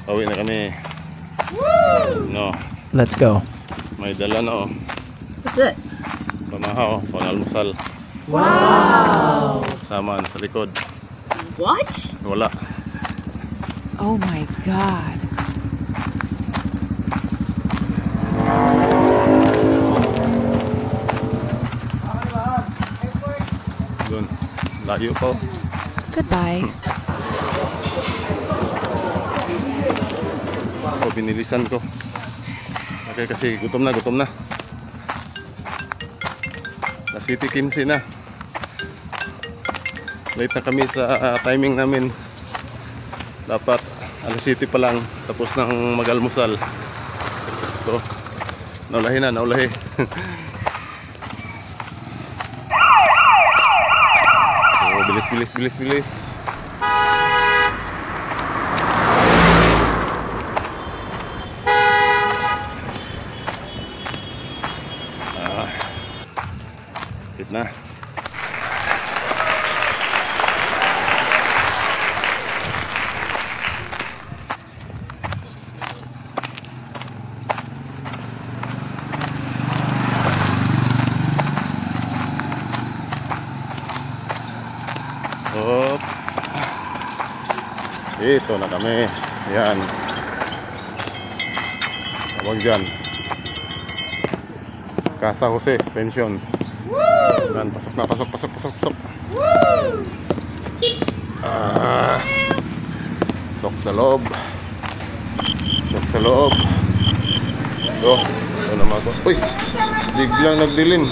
Pauwi na kami. No. Let's go. May dala na oh. What's this? Pamahaw, pangalmusal. Wow! Sama sa likod. What? Wala. Oh my God. Doon. Layo pa. Goodbye. Ako binilisan ko. Okay, kasi gutom na. City 15 na. Late na kami sa timing namin. Dapat alas 7 pa lang tapos nang mag-almusal. So, naulahi. Oh, bilis. Na. Oops. Ito na kami. Yan. Tawag dyan. Casa Jose, pension. Dan pasok. Sok sa loob. So, ito naman ako. Uy, biglang nagdilim.